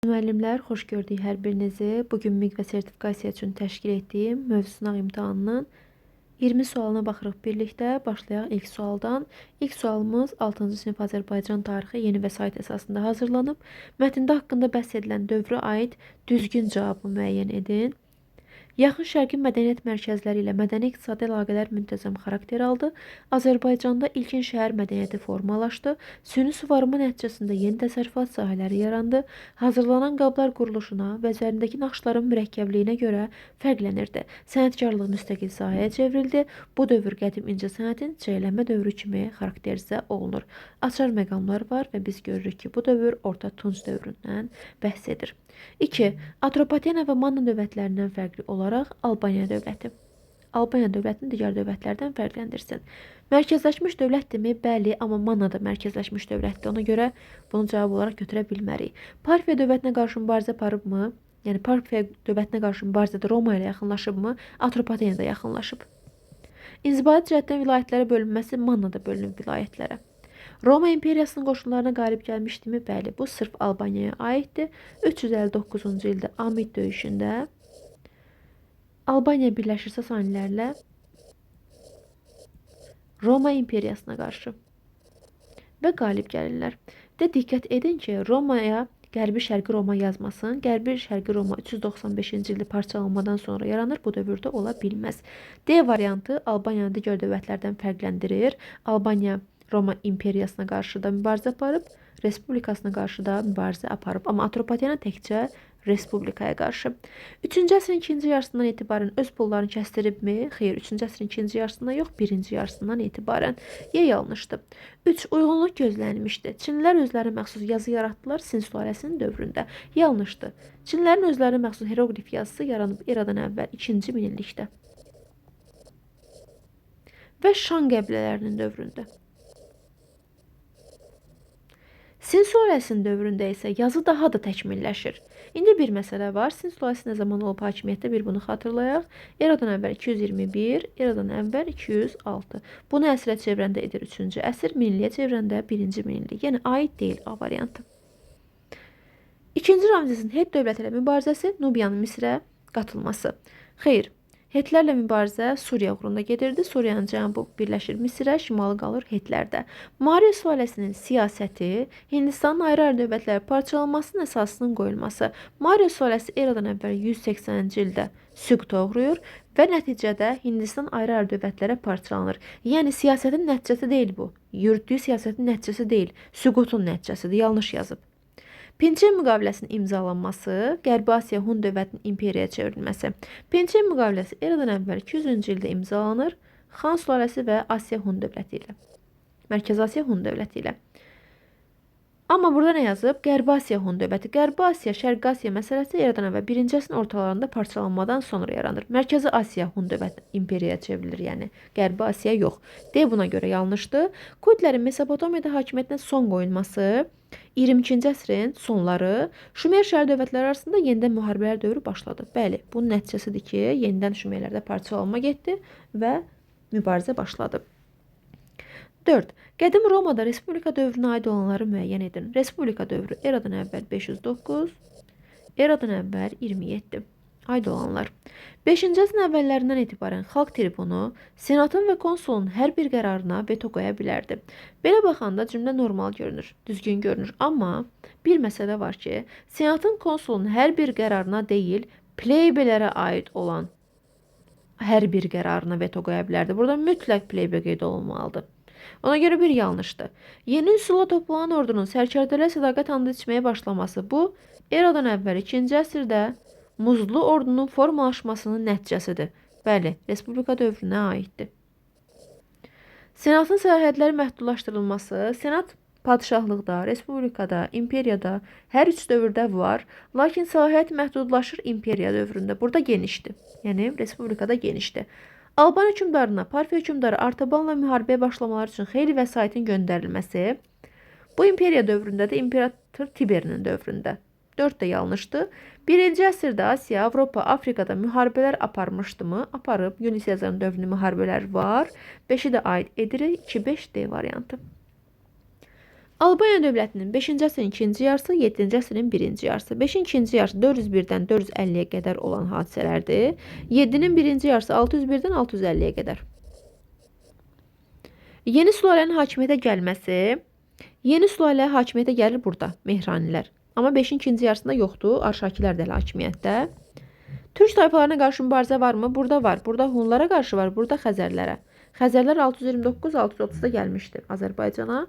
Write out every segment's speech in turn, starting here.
Müəllimlər, xoş gördük hər birinizi. Bugün MİQ və sertifikasiya üçün təşkil etdiyim mövzu sınaq imtahanının 20 sualına baxırıq birlikdə. Başlayaq ilk sualdan. İlk sualımız 6-cı sinif Azərbaycan tarixi yeni vəsait əsasında hazırlanıb. Mətndə haqqında bəhs edilən dövrə aid düzgün cavabı müəyyən edin. Yaxın Şərqin mədəniyyət mərkəzləri ilə mədəni-iqtisadi əlaqələr müntəzəm xarakter aldı. Azərbaycanda ilkin şəhər mədəniyyəti formalaşdı. Süni suvarma nəticəsində yeni təsərrüfat sahələri yarandı. Hazırlanan qablar quruluşuna və üzərindəki naxışların mürəkkəbliyinə görə fərqlənirdi. Sənətkarlıq müstəqil sahəyə çevrildi. Bu dövr qədim incə sənətin çeylənmə dövrü kimi xarakterizə olunur. Açar məqamlar var və biz görürük ki, bu dövr Orta Tunc dövründən bəhs edir. 2. Atropatena və Manna dövlətlərindən fərqli olaraq Albaniya dövləti. Albaniya dövlətini digər dövlətlərdən fərqləndirsin. Mərkəzləşmiş dövlətdirmi? Bəli, amma Manna da mərkəzləşmiş dövlətdir. Ona görə bunu cavab olaraq götürə bilmərik. Parfiya dövlətinə qarşı mübarizə aparıbmı? Yəni Parfiya dövlətinə qarşı mübarizədə Roma ilə yaxınlaşıbmı? Atropatena da yaxınlaşıb. İnzibati cəhətdən vilayətlərə bölünməsi Mannada bölünüb vilayətlərə. Roma imperiyasının qoşunlarına qalib gəlmişdimi? Bəli, bu sırf Albaniyaya aiddir. 359-cu ildə Amid döyüşündə Albaniya birləşir Sasanilərlə Roma imperiyasına qarşı və qalib gəlirlər. De diqqət edin ki, Romaya Qərbi Şərqi Roma yazmasın. Qərbi Şərqi Roma 395-ci ildə parçalanmadan sonra yaranır. Bu dövrdə ola bilməz. D variantı Albaniyanı digər dövlətlərdən fərqləndirir. Albaniya Roma imperiyasına qarşı da mübarizə aparıb, respublikasına qarşı da mübarizə aparıb. Amma Atropatena təkcə respublikaya qarşı. 3-cü əsrin ikinci yarısından etibarən öz pullarını kəsdiribmi? Xeyr, 3-cü əsrin ikinci yarısından yox, 1-ci yarısından etibarən. Yanlışdır. 3. Uyğunluq gözlənilmişdi. Çinlilər özləri məxsus yazı yaratdılar Sin sülaləsinin dövründə. Yanlışdır. Çinlilərin özləri məxsus heroqlif yazısı yaranıb eradan əvvəl 2-ci minillikdə və Şan qəbilələrinin dövründə. Sin sülaləsinin dövründə isə yazı daha da təkmilləşir. İndi bir məsələ var. Sin sülaləsi nə zaman olub hakimiyyətdə? Bir bunu xatırlayaq. Eradan əvvəl 221, eradan əvvəl 206. Bunu əsrə çevrəndə edir 3-cü əsr, minilliyə çevrəndə 1-ci minillik. Yəni aid deyil A variantı. 2-ci Ramzesin Het dövləti ilə mübarizəsi, Nubiyanın Misrə qatılması. Xeyr. Hetlərlə mübarizə Suriya uğrunda gedirdi. Suriyanın cənubu birləşir Misrə, şimalı qalır Hetlərdə. Mauriya sülaləsinin siyasəti Hindistanın ayrı-ayrı dövlətlərə parçalanmasının əsasının qoyulması. Mauriya sülaləsi eradan əvvəl 180-ci ildə süquta uğrayır və nəticədə Hindistan ayrı-ayrı dövlətlərə parçalanır. Yəni siyasətin nəticəsi deyil bu. Yürütdüyü siyasətin nəticəsi deyil, süqutun nəticəsidir. Yanlış yazıb. Pençen müqaviləsinin imzalanması, Qərbi Asiya Hun dövlətinin imperiyaya çevrilməsi. Pençen müqaviləsi eradan əvvəl 200-cü ildə imzalanır Xan sülaləsi və Asiya Hun dövləti ilə. Mərkəzi Asiya Hun dövləti ilə. Amma burada nə yazıb? Qərbi Asiya Hun dövləti. Qərbi Asiya, Şərqi Asiya məsələsi eradan əvvəl 1-ci əsrin ortalarında parçalanmadan sonra yaranır. Mərkəzi Asiya Hun dövləti imperiyaya çevrilir, yəni Qərbi Asiya yox. D buna görə yanlışdır. Kutlərin Mesopotamiyada hakimiyyətinə son qoyulması 22-ci əsrin sonları Şumer şəhər dövlətləri arasında yenidən müharibələr dövrü başladı. Bəli, bunun nəticəsidir ki, yenidən Şumerlərdə parçalanma getdi və mübarizə başladı. 4. Qədim Romada Respublika dövrünə aid olanları müəyyən edin. Respublika dövrü eradan əvvəl 509, eradan əvvəl 27. Aid olanlar. 5-ci əsrin əvvəllərindən etibarən xalq tribunu senatın və konsulun hər bir qərarına veto qoya bilərdi. Belə baxanda cümlə normal görünür, düzgün görünür. Amma bir məsələ var ki, senatın konsulun hər bir qərarına deyil, pleybelərə aid olan hər bir qərarına veto qoya bilərdi. Burada mütləq pleybə qeyd olunmalıdır. Ona görə bir yanlışdır. Yeni üsulla toplanan ordunun sərkərdələrə sədaqət andı içməyə başlaması bu, eradan əvvəl 2-ci əsrdə Muzlu ordunun formalaşmasının nəticəsidir. Bəli, Respublika dövrünə aiddir. Senatın sərhədləri məhdudlaşdırılması, Senat padişahlıqda, Respublikada, imperiyada hər üç dövrdə var, lakin səlahiyyət məhdudlaşır imperiya dövründə. Burada genişdir. Yəni, Respublikada genişdir. Alban hökümdarına Parfiya hökümdarı Artabanla müharibəyə başlamaları üçün xeyli vəsaitin göndərilməsi bu imperiya dövründə də İmperator Tiberinin dövründə. 4 də yanlışdır. 1-ci əsrdə Asiya, Avropa, Afrikada müharibələr aparmışdımı? Aparıb. Yuli Sezarın dövründə müharibələr var. 5-i də aid edirik. 2-5 D variantı. Albaniya dövlətinin 5-ci əsrin ikinci yarısı, 7-ci əsrin birinci yarısı. 5-in ikinci yarısı 401-dən 450-yə qədər olan hadisələrdir. 7-nin birinci yarısı 601-dən 650-yə qədər. Yeni sülalənin hakimiyyətə gəlməsi. Yeni sülalə hakimiyyətə gəlir burada, Mehranilər. Amma 5-in ikinci yarısında yoxdur, Arşakilər də hakimiyyətdə. Türk tayfalarına qarşı mübarizə varmı? Burada var. Burada Hunlara qarşı var, burada Xəzərlərə. Xəzərlər 629-630-da gəlmişdir Azərbaycana.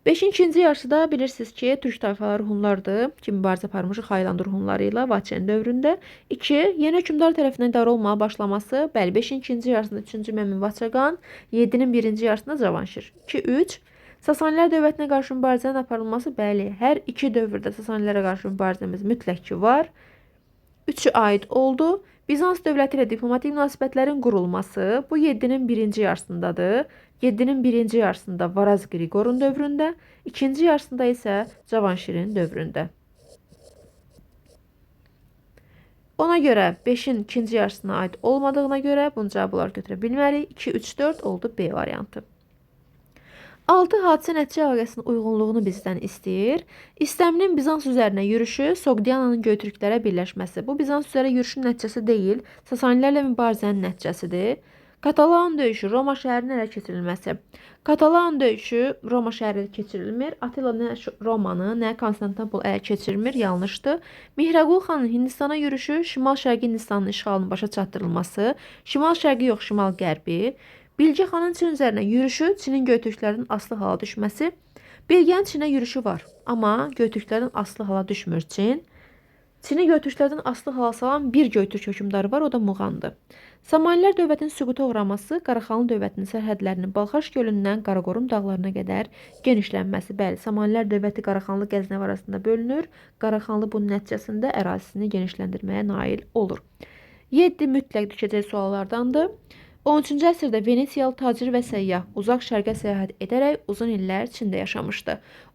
5-in ikinci yarısıda bilirsiniz ki, Türk tayfaları Hunlardır ki, mübarizə aparmışıq Haylandur Hunları ilə Vaçen dövründə. 2. Yeni hökmdar tərəfindən idarə olmağa başlaması. Bəli, 5-in ikinci yarısında 3-cü Məmin Vaçaqan, 7-nin birinci yarısında Cavanşir. 2-3. Sasanilər dövlətinə qarşı mübarizənin aparılması. Bəli, hər iki dövrdə Sasanilərə qarşı mübarizəmiz mütləq ki var. 3-ü aid oldu. Bizans dövləti ilə diplomatik münasibətlərin qurulması. Bu 7-nin birinci yarısındadır. 7-nin birinci yarısında Varaz Grigorun dövründə, ikinci yarısında isə Cavanşirin dövründə. Ona görə 5-in ikinci yarısına aid olmadığına görə bunu cavablar götürə bilmərik. 2, 3, 4 oldu B variantı. 6. Hadisə nəticə əlaqəsinin uyğunluğunu bizdən istəyir. İstəminin Bizans üzərinə yürüşü, Sogdiananın Göytürklərə birləşməsi. Bu Bizans üzərə yürüşün nəticəsi deyil, Sasanilərlə mübarizənin nəticəsidir. Katalan döyüşü, Roma şəhərinin ələ keçirilməsi. Katalan döyüşü Roma şəhəri keçirilmir. Atilla nə Romanı, nə Konstantinopol ələ keçirmir, yanlışdır. Mihrəqul xanın Hindistana yürüşü, şimal-şərqi Hindistanın işğalının başa çatdırılması. Şimal-şərqi yox, şimal-qərbi. Bilge xanın Çin üzərinə yürüşü, Çinin Göytürklərdən asılı hala düşməsi. Bilgenin Çinə yürüşü var, amma Göytürklərdən asılı hala düşmür Çin. Çini Göytürklərdən asılı hala salan bir Göytürk hökmdarı var, o da Muğandır. Samanilər dövlətinin süquta uğraması, Qaraxanlı dövlətinin sərhədlərinin Balxaş gölündən Qaraqorum dağlarına qədər genişlənməsi. Bəli, Samanilər dövləti Qaraxanlı Qəznəv arasında bölünür. Qaraxanlı bunun nəticəsində ərazisini genişləndirməyə nail olur. 7 mütləq düşəcək suallardandır. 13-cü əsrdə Venesiyalı tacir və səyyah uzaq şərqə səyahət edərək uzun illər Çində yaşamışdı.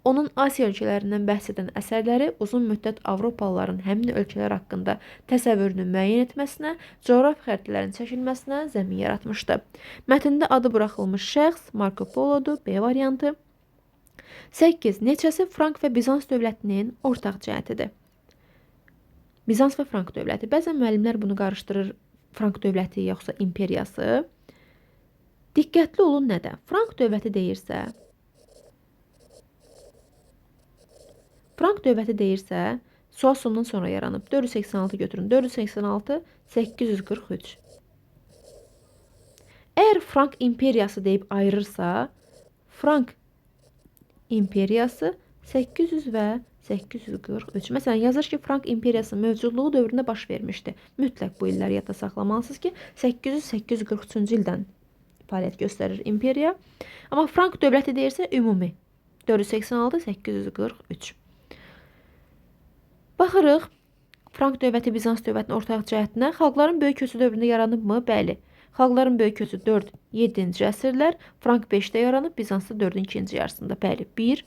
Onun Asiya ölkələrindən bəhs edən əsərləri uzun müddət Avropalıların həmin ölkələr haqqında təsəvvürünü müəyyən etməsinə, coğrafi xəritələrin çəkilməsinə zəmin yaratmışdı. Mətndə adı buraxılmış şəxs Marco Polo'dur, B variantı. 8. Neçəsi Frank və Bizans dövlətinin ortaq cəhətidir? Bizans və Frank dövləti. Bəzən müəllimlər bunu qarışdırır. Frank dövləti yoxsa imperiyası. Diqqətli olun nədə? Frank dövləti deyirsə, sual sonundan sonra yaranıb. 486 götürün. 486, 843. Əgər Frank imperiyası deyib ayırırsa, Frank imperiyası 800 və 843. Məsələn, yazır ki, Frank imperiyası mövcudluğu dövründə baş vermişdi. Mütləq bu illəri yadda saxlamalısınız ki, 800-843-cü ildən fəaliyyət göstərir imperiya. Amma Frank dövləti deyirsə, ümumi. 486-843. Baxırıq, Frank dövləti Bizans dövlətinin ortaq cəhətinə. Xalqların böyük köçü dövründə yaranıbmı? Bəli. Xalqların böyük köçü 4-7-ci əsrlər, Frank 5-də yaranıb, Bizansda 4-ün ikinci yarısında. Bəli, 1.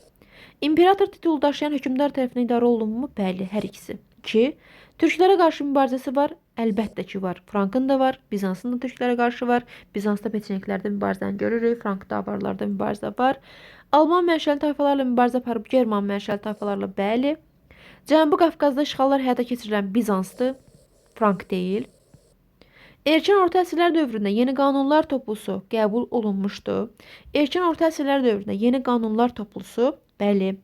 İmperator titulu daşıyan hökmdar tərəfindən idarə olunmu? Bəli, hər ikisi. 2. Türklərə qarşı mübarizəsi var? Əlbəttə ki var. Frankın da var, Bizansın da türklərə qarşı var. Bizansda peçeniklərdə mübarizəni görürük, Frankda avarlarda mübarizə var. Alman mənşəli tayfalarla mübarizə aparıb, German mənşəli tayfalarla, bəli. Cənubi Qafqazda işğallar həyata keçirilən Bizansdır, Frank deyil. Erkən orta əsrlər dövründə yeni qanunlar toplusu qəbul olunmuşdu. Erkən orta əsrlər dövründə yeni qanunlar toplusu, bəli,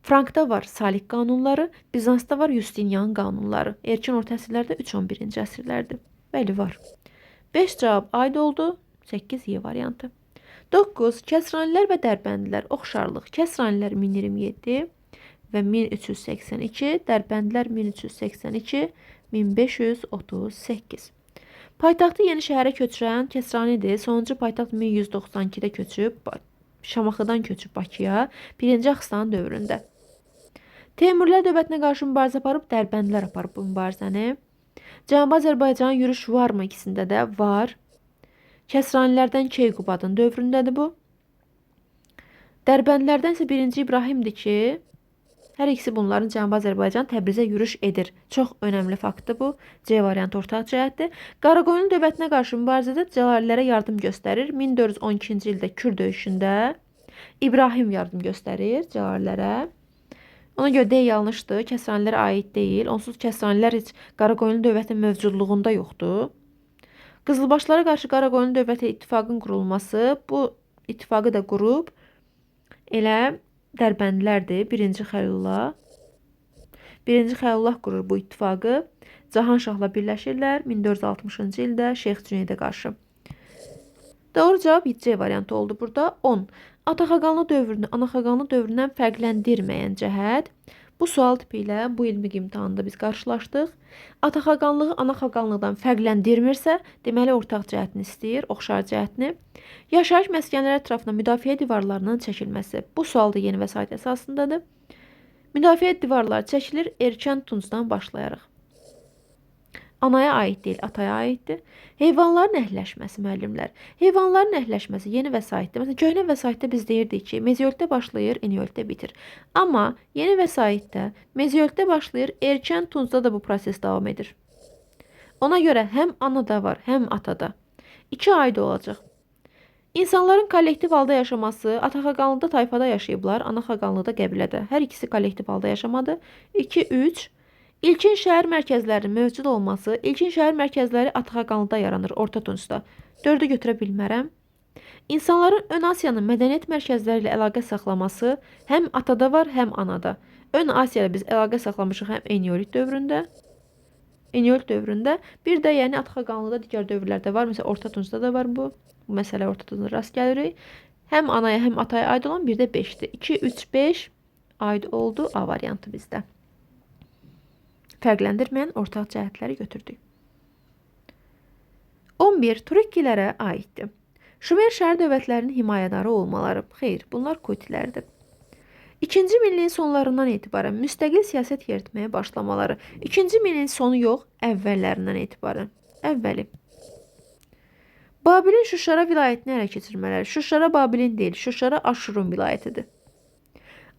Frankda var Salik qanunları, Bizansda var Justinian qanunları. Erkən orta əsrlərdə 3-11-ci əsrlərdir. Bəli, var. 5 cavab aid oldu, 8 Y variantı. 9. Kəsranilər və Dərbəndilər oxşarlıq. Kəsranilər 1027 və 1382, Dərbəndilər 1382, 1538. Paytaxtı yeni şəhərə köçürən Kəsranidir. Sonuncu paytaxt 1192-də köçüb, Şamaxıdan köçüb Bakıya, 1-ci Axıstan dövründə. Teymurilər dövlətinə qarşı mübarizə aparıb, Dərbəndilər aparıb bu mübarizəni. Cənubi Azərbaycanın yürüş varmı? İkisində də var. Kəsranilərdən Keyqubadın dövründədir bu. Dərbəndlərdən isə 1-ci İbrahimdir ki, hər ikisi bunların Cənubi Azərbaycan Təbrizə yürüş edir. Çox önəmli faktdır bu. C variantı ortaq cəhətdir. Qaraqoyunlu dövlətinə qarşı mübarizədə Cəlalilərə yardım göstərir. 1412-ci ildə Kür döyüşündə. İbrahim yardım göstərir carilərə. Ona görə D yanlışdır. Kəsranilərə aid deyil. Onsuz kəsranilər heç Qaraqoyunlu dövlətinin mövcudluğunda yoxdur. Qızılbaşlara qarşı Qaraqoyunlu dövləti ittifaqın qurulması, bu ittifaqı da qurub elə Dərbəndlərdir. Birinci Xəlilullah. Birinci Xəlilullah qurur bu ittifaqı. Cahanşahla birləşirlər 1460-cı ildə Şeyx Cüneydə qarşı. Doğru cavab C variantı oldu burada. 10. Ataxaqanlı dövrünü Anaxaqanlı dövründən fərqləndirməyən cəhət. Bu sual tipi ilə bu ilmik imtahanında biz qarşılaşdıq. Ataxaqanlığı Anaxaqanlıqdan fərqləndirmirsə, deməli ortaq cəhətini istəyir, oxşar cəhətini. Yaşayış məskənləri ətrafında müdafiə divarlarının çəkilməsi. Bu sual da yeni vəsait əsasındadır. Müdafiə divarları çəkilir erkən tuncdan başlayaraq. Anaya aid deyil, ataya aiddir. Heyvanların əhləşməsi, müəllimlər. Heyvanların əhləşməsi yeni vəsaitdir. Məsələn, köhnə vəsaitdə biz deyirdik ki, mezolikdə başlayır, eneolikdə bitir. Amma yeni vəsaitdə mezolikdə başlayır, erkən tuncda da bu proses davam edir. Ona görə həm anada var, həm atada. 2 aid olacaq. İnsanların kollektiv halda yaşaması, Ataxaqanlıda tayfada yaşayıblar, Anaxaqanlıda qəbilədə. Hər ikisi kollektiv halda yaşamadı. 2, 3. İlkin şəhər mərkəzlərinin mövcud olması, ilkin şəhər mərkəzləri Ataxaqanlıda yaranır, Orta Tuncda. 4-ü götürə bilmərəm. İnsanların Ön Asiyanın mədəniyyət mərkəzləri ilə əlaqə saxlaması həm atada var, həm anada. Ön Asiyada biz əlaqə saxlamışıq həm eneolit dövründə. Eneolit dövründə. Bir də yəni Ataxaqanlıda digər dövrlərdə var. Məsələn, Orta Tuncda da var bu. Bu məsələ Orta Tuncda rast gəlirik. Həm anaya, həm ataya aid olan bir də 5-dir. 2, 3, 5 aid oldu A variantı bizdə. Fərqləndirməyən ortaq cəhətləri götürdük. 11. Turukkilərə aiddir. Şumer şəhər dövlətlərinin himayədarı olmaları. Xeyr, bunlar Kutilərdir. 2-ci minilliyin sonlarından etibarən müstəqil siyasət yeritməyə başlamaları. 2-ci minilliyin sonu yox, əvvəllərindən etibarən. Əvvəli. Babilin Şuşara vilayətini ələ keçirmələri. Şuşara Babilin deyil, Şuşara Aşurun vilayətidir.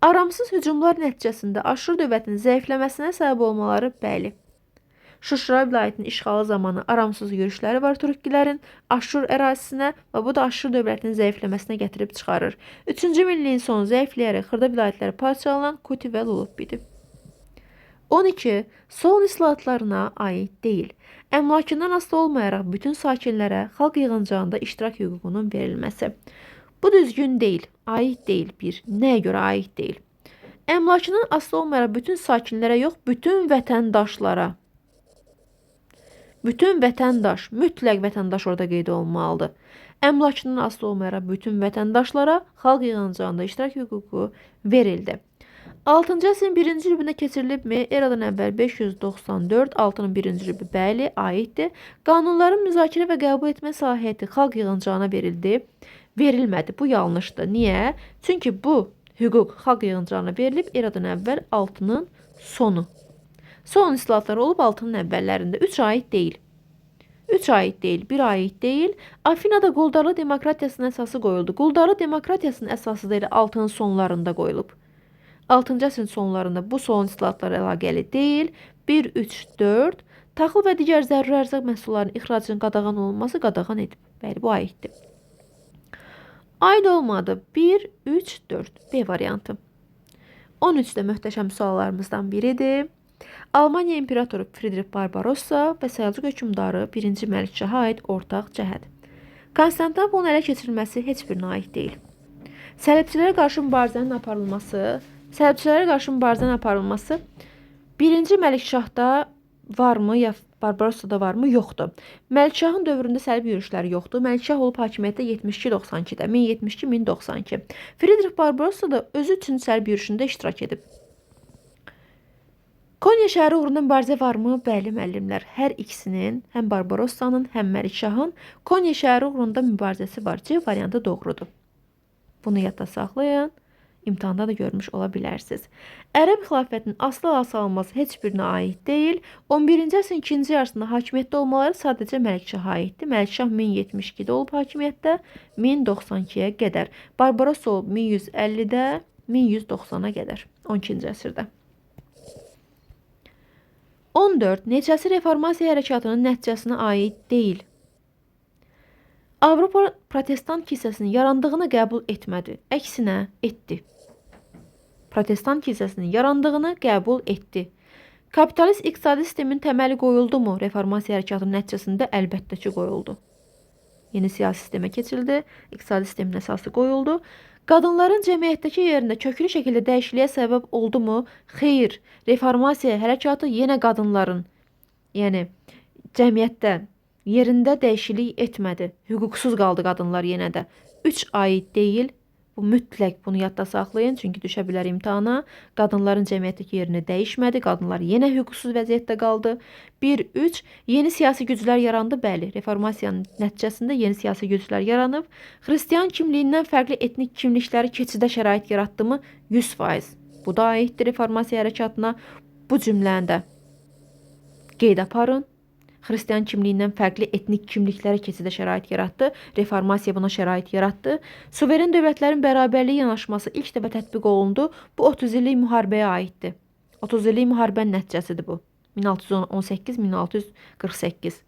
Aramsız hücumlar nəticəsində Aşur dövlətinin zəifləməsinə səbəb olmaları bəli. Şuşra vilayətinin işğalı zamanı aramsız yürüşləri var Turukkilərin Aşur ərazisinə və bu da Aşur dövlətinin zəifləməsinə gətirib çıxarır. 3-cü minilliyin sonu zəifləyərək xırda vilayətləri parçalanan Kuti və Lulubbidir. 12. Solun islahatlarına aid deyil. Əmlakından asılı olmayaraq bütün sakinlərə xalq yığıncağında iştirak hüququnun verilməsi. Bu düzgün deyil, aid deyil bir. Nəyə görə aid deyil? Əmlakından asılı olmayaraq bütün sakinlərə yox, bütün vətəndaşlara. Bütün vətəndaş, mütləq vətəndaş orada qeyd olunmalıdır. Əmlakından asılı olmayaraq bütün vətəndaşlara xalq yığıncağında iştirak hüququ verildi. 6-cı əsrin 1-ci rübündə keçirilibmi? Eradan əvvəl 594, 6-nın 1-ci rübü bəli, aiddir. Qanunların müzakirə və qəbul etmə səlahiyyəti xalq yığıncağına verildi. Verilmədi. Bu yanlışdır. Niyə? Çünki bu hüquq xalq yığıncağına verilib eradan əvvəl 6-nın sonu. Son islahatlar olub 6-nın əvvəllərində. 3 aid deyil. 3 aid deyil, 1 aid deyil. Afinada quldarlı demokratiyasının əsası qoyuldu. Quldarlı demokratiyasının əsası da elə 6-nın sonlarında qoyulub. 6-cı əsrin sonlarında bu son islahatlara əlaqəli deyil. 1, 3, 4. Taxıl və digər zəruri ərzaq məhsullarının ixracının qadağan olunması qadağan edib. Bəli, bu aiddir. Aid olmadı. 1, 3, 4. B variantı. 13 də möhtəşəm suallarımızdan biridir. Almaniya İmperatoru Friedrich Barbarossa və Səlcuq hökmdarı 1-ci Məlikşaha aid ortaq cəhət. Konstantinopolun ələ keçirilməsi heç birinə aid deyil. Səlibçilərə qarşı mübarizənin aparılması 1-ci Məlikşahda varmı, ya Barbarossada varmı? Yoxdur. Məlikşahın dövründə səlib yürüşləri yoxdur. Məlikşah olub hakimiyyətdə 72-92-də, 1072-1092. Friedrich Barbarossa da özü üçün səlib yürüşündə iştirak edib. Konya şəhəri uğrunda mübarizə varmı? Bəli, müəllimlər. Hər ikisinin, həm Barbarossanın, həm Məlikşahın Konya şəhəri uğrunda mübarizəsi var. C variantı doğrudur. Bunu yadda saxlayın. İmtahanda da görmüş ola bilərsiniz. Ərəb xilafətinin asla salınması heç birinə aid deyil. 11-ci əsrin ikinci yarısında hakimiyyətdə olmaları sadəcə Məlikşaha aiddir. Məlikşah 1072-də olub hakimiyyətdə, 1092-yə qədər. Barbarossa olub 1150-də, 1190-a qədər, 12-ci əsrdə. 14. Neçəsi reformasiya hərəkatının nəticəsinə aid deyil. Avropa protestant kilsəsinin yarandığını qəbul etmədi. Əksinə etdi. Protestant kilsəsinin yarandığını qəbul etdi. Kapitalist iqtisadi sistemin təməli qoyuldu mu? Reformasiya hərəkatının nəticəsində əlbəttə ki, qoyuldu. Yeni siyasi sistemə keçildi, iqtisadi sistemin əsası qoyuldu. Qadınların cəmiyyətdəki yerində köklü şəkildə dəyişikliyə səbəb oldu mu? Xeyr, reformasiya hərəkatı yenə qadınların, yəni cəmiyyətdə yerində dəyişiklik etmədi. Hüquqsuz qaldı qadınlar yenə də. 3 ay deyil. Bu mütləq bunu yadda saxlayın, çünki düşə bilər imtahana. Qadınların cəmiyyətdəki yerini dəyişmədi. Qadınlar yenə hüquqsuz vəziyyətdə qaldı. 1-3 yeni siyasi güclər yarandı. Bəli, reformasiyanın nəticəsində yeni siyasi güclər yaranıb. Xristian kimliyindən fərqli etnik kimlikləri keçidə şərait yaratdı mı? 100%. Bu da aiddir reformasiya hərəkatına. Bu cümləni də qeyd aparın. Xristian kimliyindən fərqli etnik kimliklərə keçidə şərait yaratdı. Reformasiya buna şərait yaratdı. Suveren dövlətlərin bərabərliyi yanaşması ilk dəfə tətbiq olundu. Bu 30 illik müharibəyə aiddir. 30 illik müharibənin nəticəsidir bu. 1618-1648.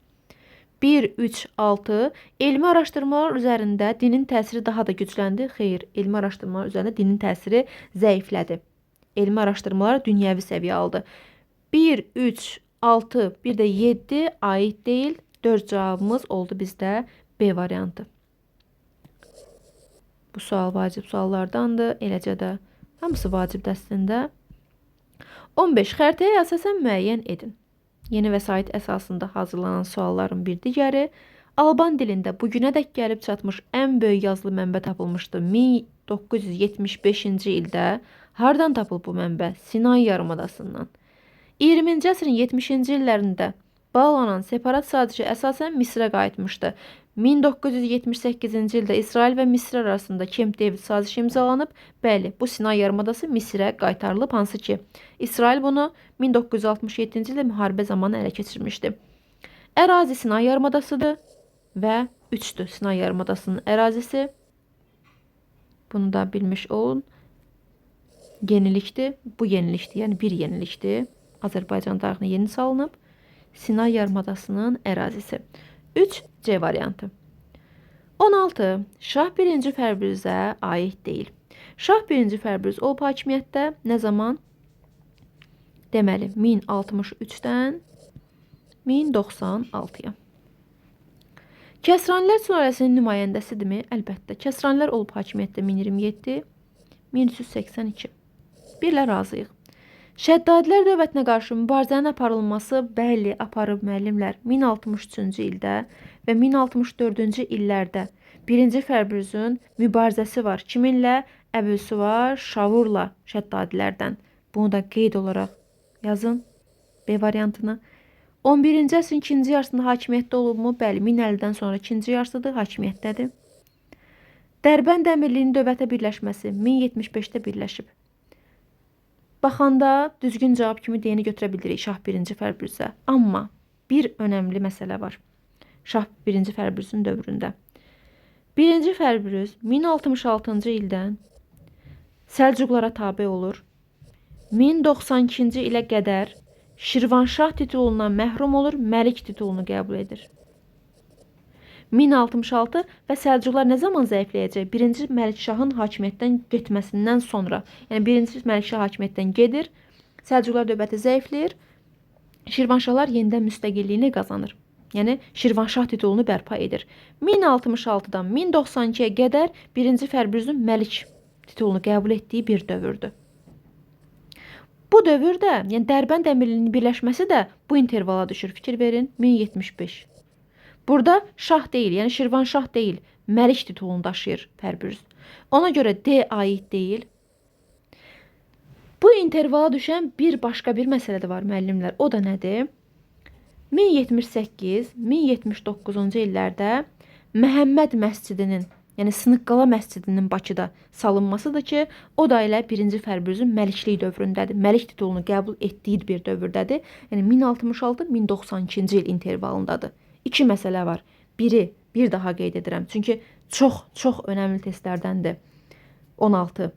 1-3-6 elmi araşdırmalar üzərində dinin təsiri daha da gücləndi. Xeyr, elmi araşdırmalar üzərində dinin təsiri zəiflədi. Elmi araşdırmalar dünyəvi səviyyə aldı. 1-3-6 bir də 7 aid deyil. 4 cavabımız oldu bizdə B variantı. Bu sual vacib suallardandır. Eləcə də hamısı vacib dəstində. 15. Xəritəyə əsasən müəyyən edin. Yeni vəsait əsasında hazırlanan sualların bir digəri. Alban dilində bugünədək gəlib çatmış ən böyük yazılı mənbə tapılmışdı. 1975-ci ildə. Hardan tapılıb bu mənbə? Sinay yarımadasından. 20-ci əsrin 70-ci illərində bağlanan separat sazişə əsasən Misrə qayıtmışdı. 1978-ci ildə İsrail və Misr arasında Camp David sazişi imzalanıb. Bəli, bu Sinay yarımadası Misrə qaytarılıb, hansı ki, İsrail bunu 1967-ci ildə müharibə zamanı ələ keçirmişdi. Ərazi Sinay yarımadasıdır və 3-dür Sinay yarımadasının ərazisi. Bunu da bilmiş olun. Yenilikdir. Bu yenilikdir, yəni bir yenilikdir. Azərbaycan tarixinə yeni salınıb. Sinay yarımadasının ərazisi. 3C variantı. 16. Şah 1. Fərbrüzə aid deyil. Şah 1. Fərbrüz olub hakimiyyətdə nə zaman? Deməli, 1063-dən 1096-ya. Kəsranilər sülaləsinin nümayəndəsidirmi? Əlbəttə. Kəsranilər olub hakimiyyətdə 1027, 1382. Birlə razıyıq. Şəddadilər dövlətinə qarşı mübarizənin aparılması bəli aparıb müəllimlər 1063-cü ildə və 1064-cü illərdə 1. Fərbrüzün mübarizəsi var. Kiminlə? Əbülsüvar Şavurla şəddadilərdən. Bunu da qeyd olaraq yazın B variantını. 11-ci əsrin ikinci yarısında hakimiyyətdə olubmu? Bəli, 1050-dən sonra ikinci yarısıdır, hakimiyyətdədir. Dərbənd Əmirliyinin dövlətə birləşməsi 1075-də birləşib. Baxanda düzgün cavab kimi deyəni götürə bilirik Şah 1. Fərbrüzə. Amma bir önəmli məsələ var. Şah 1. Fərbrüzün dövründə. 1. Fərbrüz 1066-cı ildən Səlcuqlara tabe olur. 1092-ci ilə qədər Şirvanşah titulundan məhrum olur, Məlik titulunu qəbul edir. 1066 və Səlcuqlar nə zaman zəifləyəcək? 1. Məlikşahın hakimiyyətdən getməsindən sonra. Yəni 1. Məlikşah hakimiyyətdən gedir, Səlcuqlar dövləti zəifləyir, Şirvanşahlar yenidən müstəqilliyini qazanır. Yəni Şirvanşah titulunu bərpa edir. 1066-dan 1092-yə qədər 1. Fərbrüzün Məlik titulunu qəbul etdiyi bir dövrdür. Bu dövrdə, yəni Dərbənd Əmirliyinin birləşməsi də bu intervala düşür. Fikir verin, 1075. Burada şah deyil, yəni Şirvanşah deyil, Məlik titulunu daşıyır Fərbrüz. Ona görə D aid deyil. Bu intervala düşən bir başqa bir məsələ də var müəllimlər. O da nədir? 1078-1079-cu illərdə Məhəmməd məscidinin, yəni Sınıqqala məscidinin Bakıda salınmasıdır ki, o da elə 1. Fərbrüzün Məliklik dövründədir. Məlik titulunu qəbul etdiyi bir dövrdədir. Yəni 1066-1092-ci il intervalındadır. İki məsələ var. Biri, bir daha qeyd edirəm. Çünki çox önəmli testlərdəndir. 16.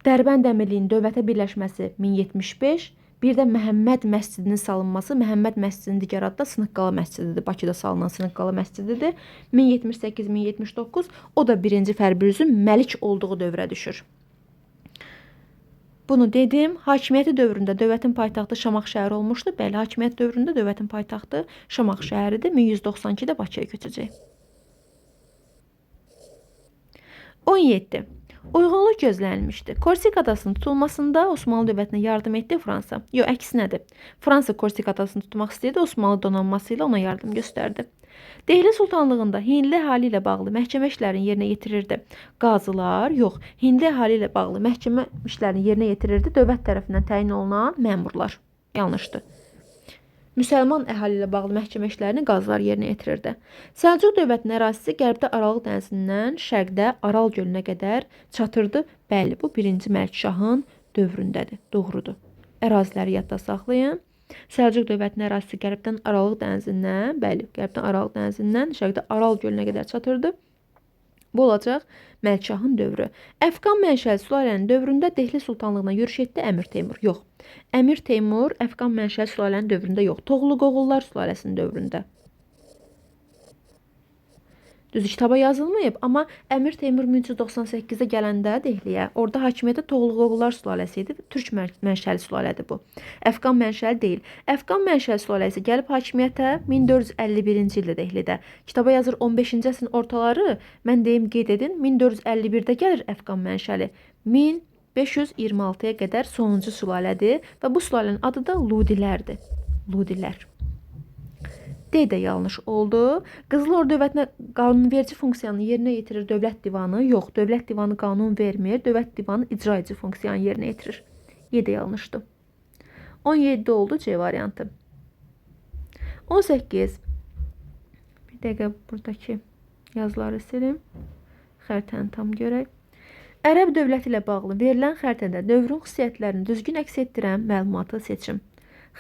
Dərbənd Əmirliyinin dövlətə birləşməsi 1075, Bir də Məhəmməd məscidinin salınması, Məhəmməd məscidinin digər adı da Sınıqqala məscididir. Bakıda salınan Sınıqqala məscididir. 1078-1079, o da 1-ci Fərbrüzün məlik olduğu dövrə düşür. Bunu dedim. Hakimiyyəti dövründə dövlətin paytaxtı Şamaxı şəhəri olmuşdu. Bəli, hakimiyyət dövründə dövlətin paytaxtı Şamaxı şəhəridir. 1192-də Bakıya köçəcək. 17. Uyğunluq gözlənilmişdi. Korsik adasının tutulmasında Osmanlı dövlətinə yardım etdi Fransa. Yox, əksinədir. Fransa Korsik adasını tutmaq istəyirdi, Osmanlı donanması ilə ona yardım göstərdi. Dehli Sultanlığında Hindli əhali ilə bağlı məhkəmə işlərini yerinə yetirirdi. Qazılar, yox, Hindli əhali ilə bağlı məhkəmə işlərini yerinə yetirirdi dövlət tərəfindən təyin olunan məmurlar. Yanlışdır. Müsəlman əhali ilə bağlı məhkəmə işlərini qazılar yerinə yetirirdi. Səlcuq dövlətinin ərazisi qərbdə Aralıq dənizindən şərqdə Aral gölünə qədər çatırdı. Bəli, bu 1-ci Məlikşahın dövründədir. Doğrudur. Əraziləri yadda saxlayın. Səlcuq dövlətinin ərazisi qərbdən Aralıq dənizindən, bəli, qərbdən Aralıq dənizindən şərqdə Aral gölünə qədər çatırdı. Bu olacaq Məlikşahın dövrü. Əfqan mənşəli sülalənin dövründə Dehli Sultanlığına yürüş etdi Əmir Teymur. Yox. Əmir Teymur Əfqan mənşəli sülalənin dövründə yox. Toğlu-Qoğullar sülaləsinin dövründə. Düzdür, kitaba yazılmayıb, amma Əmir Teymur 1398-də gələndə Dehliyə, orada hakimiyyətə Toğlu-Qoğullar sülaləsi idi. Türk mənşəli sülalədir bu. Əfqan mənşəli deyil. Əfqan mənşəli sülaləsi gəlib hakimiyyətə 1451-ci ildə Dehlidə. Kitaba yazır 15-ci əsrin ortaları, mən deyim qeyd edin, 1451-də gəlir Əfqan mənşəli. 1526-ya qədər sonuncu sülalədir və bu sülalənin adı da Ludilərdir. Ludilər. D də yanlış oldu. Qızıl Ordu dövlətinə qanunverici funksiyanı yerinə yetirir dövlət divanı. Yox, dövlət divanı qanun vermir. Dövlət divanı icra edici funksiyanı yerinə yetirir. Y də yanlışdır. 17 oldu C variantı. 18. Bir dəqiqə buradakı yazıları silim. Xəritəni tam görək. Ərəb dövləti ilə bağlı verilən xəritədə dövrün xüsusiyyətlərini düzgün əks etdirən məlumatı seçin.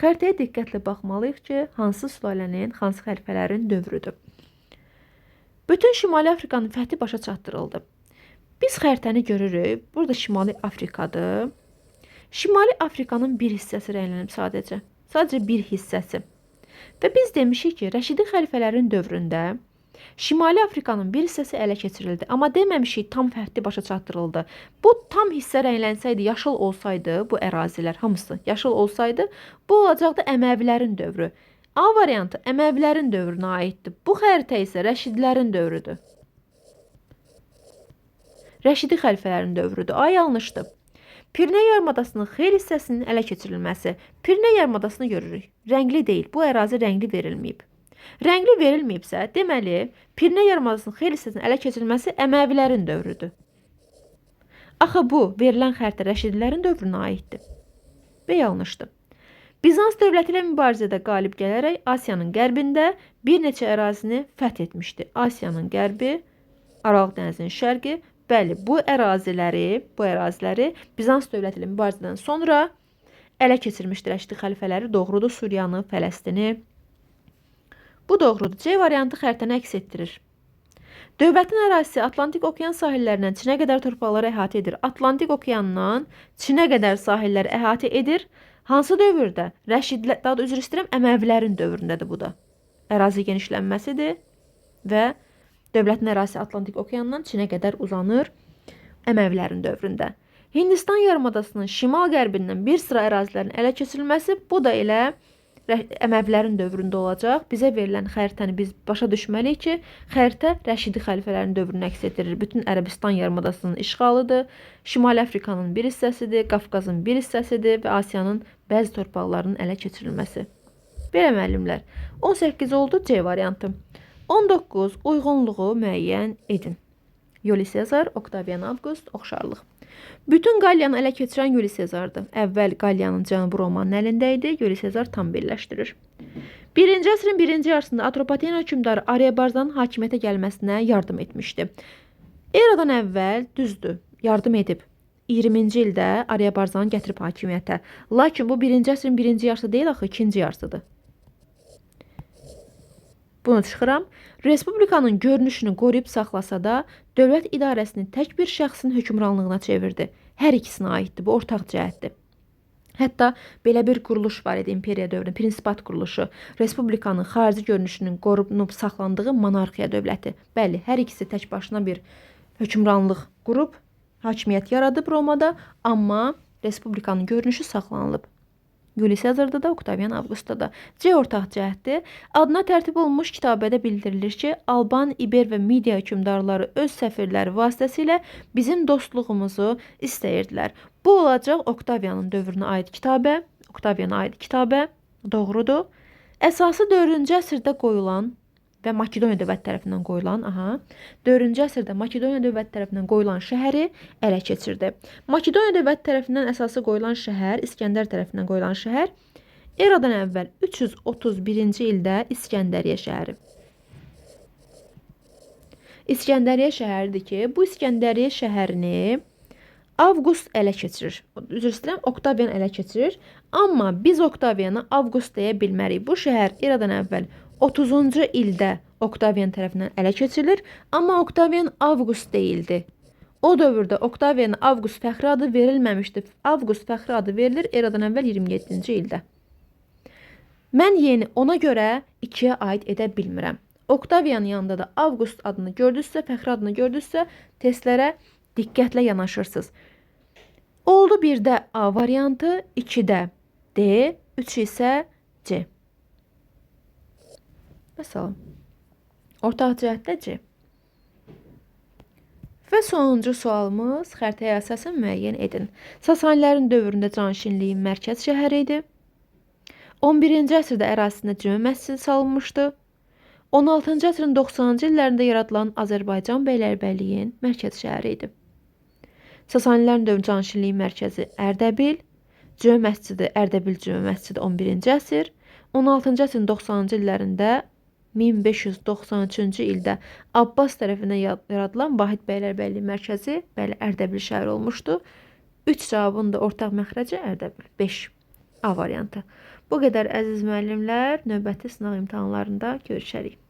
Xəritəyə diqqətlə baxmalıyıq ki, hansı sülalənin, hansı xəlifələrin dövrüdür. Bütün Şimali Afrikanın fəthi başa çatdırıldı. Biz xəritəni görürük. Burada Şimali Afrikadır. Şimali Afrikanın bir hissəsi rənglənib sadəcə. Sadəcə bir hissəsi. Və biz demişik ki, Rəşidi xəlifələrin dövründə Şimali Afrikanın bir hissəsi ələ keçirildi. Amma deməmişik tam fəthi başa çatdırıldı. Bu tam hissə rənglənsəydi, yaşıl olsaydı, bu ərazilər hamısı yaşıl olsaydı, bu olacaqdı Əməvilərin dövrü. A variantı Əməvilərin dövrünə aiddir. Bu xəritə isə Rəşidlərin dövrüdür. Rəşidi xəlifələrin dövrüdür. A yanlışdır. Pirnə yarımadasının xeyli hissəsinin ələ keçirilməsi. Pirnə yarımadasını görürük. Rəngli deyil. Bu ərazi rəngli verilməyib. Rəngli verilməyibsə, deməli, Pirnə yarımadasının xeyli hissəsinin ələ keçirilməsi Əməvilərin dövrüdür. Axı bu, verilən xəritə Rəşidlərin dövrünə aiddir. Və yanlışdır. Bizans dövləti ilə mübarizədə qalib gələrək Asiyanın qərbində bir neçə ərazini fəth etmişdi. Asiyanın qərbi, Aralıq dənizinin şərqi, bəli, bu əraziləri Bizans dövləti ilə mübarizədən sonra ələ keçirmişdi Rəşidi xəlifələri. Doğrudur, Suriyanı, Fələstini. Bu doğrudur. C variantı xəritəni əks etdirir. Dövlətin ərazisi Atlantik okean sahillərindən Çinə qədər torpaqları əhatə edir. Atlantik okeandan Çinə qədər sahilləri əhatə edir. Hansı dövrdə? Rəşidlər, daha da üzr istəyirəm, Əməvilərin dövründədir bu da. Ərazi genişlənməsidir və dövlətin ərazisi Atlantik okeandan Çinə qədər uzanır Əməvilərin dövründə. Hindistan yarımadasının şimal-qərbindən bir sıra ərazilərin ələ keçirilməsi, bu da elə Əməvilərin dövründə olacaq. Bizə verilən xəritəni biz başa düşməliyik ki, xəritə Rəşidi xəlifələrin dövrünü əks etdirir. Bütün Ərəbistan yarımadasının işğalıdır. Şimali Afrikanın bir hissəsidir, Qafqazın bir hissəsidir və Asiyanın bəzi torpaqlarının ələ keçirilməsi. Belə müəllimlər. 18 oldu C variantı. 19. Uyğunluğu müəyyən edin. Yuli Sezar, Oktavian Avqust, oxşarlıq. Bütün Qalyanı ələ keçirən Yuli Sezardır. Əvvəl Qalyanın Cənubi Romanın əlində idi. Yuli Sezar tam birləşdirir. 1-ci əsrin 1-ci yarısında Atropaten hökmdarı Ariyabazdanın hakimiyyətə gəlməsinə yardım etmişdi. Eradan əvvəl düzdür, yardım edib. 20-ci ildə Ariyabazdanı gətirib hakimiyyətə. Lakin bu 1-ci əsrin 1-ci yarısı deyil, axı 2-ci yarısıdır. Bunu çıxıram. Respublikanın görünüşünü qoruyub saxlasa da, dövlət idarəsini tək bir şəxsin hökmranlığına çevirdi. Hər ikisinə aiddir, bu ortaq cəhətdir. Hətta belə bir quruluş var idi imperiya dövründə, prinsipat quruluşu. Respublikanın xarici görünüşünün qorunub saxlandığı monarxiya dövləti. Bəli, hər ikisi tək başına bir hökmranlıq qurub hakimiyyət yaradıb Romada, amma respublikanın görünüşü saxlanılıb. Yuli Sezarda da, Oktavian Avqustda da. C ortaq cəhətdir. Adına tərtib olunmuş kitabədə bildirilir ki, Alban, İber və Midiya hökmdarları öz səfirləri vasitəsilə bizim dostluğumuzu istəyirdilər. Bu olacaq Oktavianın dövrünə aid kitabə, Oktaviana aid kitabə, doğrudur. Əsası 4-cü əsrdə qoyulan və Makedoniya dövləti tərəfindən qoyulan, 4-cü əsrdə Makedoniya dövləti tərəfindən qoyulan şəhəri ələ keçirdi. Makedoniya dövləti tərəfindən əsası qoyulan şəhər, İskəndər tərəfindən qoyulan şəhər eradan əvvəl 331-ci ildə İskəndəriyyə şəhəri. İskəndəriyyə şəhəridir ki, bu İskəndəriyyə şəhərini Avqust ələ keçirir. Üzr istəyirəm, Oktavian ələ keçirir. Amma biz Oktaviana Avqust deyə bilmərik. Bu şəhər eradan əvvəl 30-cu ildə Oktavian tərəfindən ələ keçirilir, amma Oktavian Avqust deyildi. O dövrdə Oktaviana Avqust fəxri adı verilməmişdi. Avqust fəxri adı verilir eradan əvvəl 27-ci ildə. Mən yeni ona görə 2-yə aid edə bilmirəm. Oktavianın yanında da Avqust adını gördünüzsə, fəxri adını gördünüzsə, testlərə diqqətlə yanaşırsınız. Oldu 1-də A variantı, 2-də D, 3 isə C. Məsələn, ortaq cəhətdə C. Və sonuncu sualımız, xəritəyə əsasən müəyyən edin. Sasanilərin dövründə canişinliyin mərkəz şəhəri idi. 11-ci əsrdə ərazisində Cümə məscidi salınmışdı. 16-cı əsrin 90-cı illərində yaradılan Azərbaycan bəylərbəyliyin mərkəz şəhəri idi. Sasanilərin dövründə canişinliyin mərkəzi Ərdəbil, Cümə məscidi Ərdəbil Cümə məscidi 11-ci əsr, 16-cı əsrin 90-cı illərində 1593-cü ildə Abbas tərəfindən yaradılan Vahid bəylərbəyliyin mərkəzi bəli Ərdəbil şəhəri olmuşdu. 3 cavabın da ortaq məxrəci Ərdəbil. 5 A variantı. Bu qədər əziz müəllimlər, növbəti sınaq imtahanlarında görüşərik.